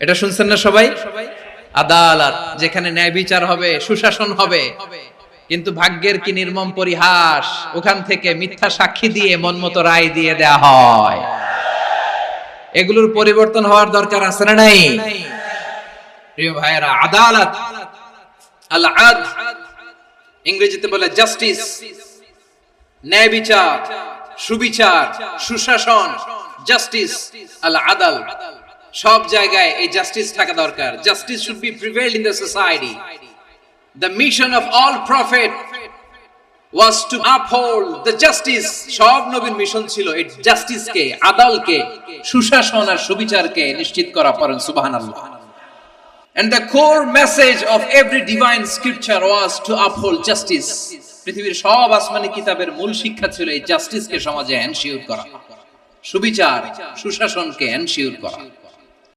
এটা শুনছেন না সবাই? আদালত, যেখানে ন্যায় বিচার হবে, সুশাসন হবে। কিন্তু ভাগ্যের কি নির্মম পরিহাস, ওখান থেকে মিথ্যা সাক্ষী দিয়ে মনমতো রায় দিয়ে দেয়া হয়। এগুলোর পরিবর্তন হওয়ার দরকার আছে না নাই? প্রিয় ভাইয়েরা, আদালত, আল আদল, ইংরেজিতে বলে জাস্টিস, ন্যায় বিচার, সুবিচার, সুশাসন, জাস্টিস, আল আদল, সব জায়গায় এই জাস্টিস থাকা দরকার। Justice should be prevailed in the society. The mission of all prophet was to uphold the justice. সব নবীর মিশন ছিল এই জাস্টিসকে, আদালকে, সুশাসন আর সুবিচারকে নিশ্চিত করা। পড়েন সুবহানাল্লাহ। And the core message of every divine scripture was to uphold justice. পৃথিবীর সব আসমানি কিতাবের মূল শিক্ষা ছিল এই জাস্টিসকে সমাজে এনশিওর করা, সুবিচার, সুশাসনকে এনশিওর করা।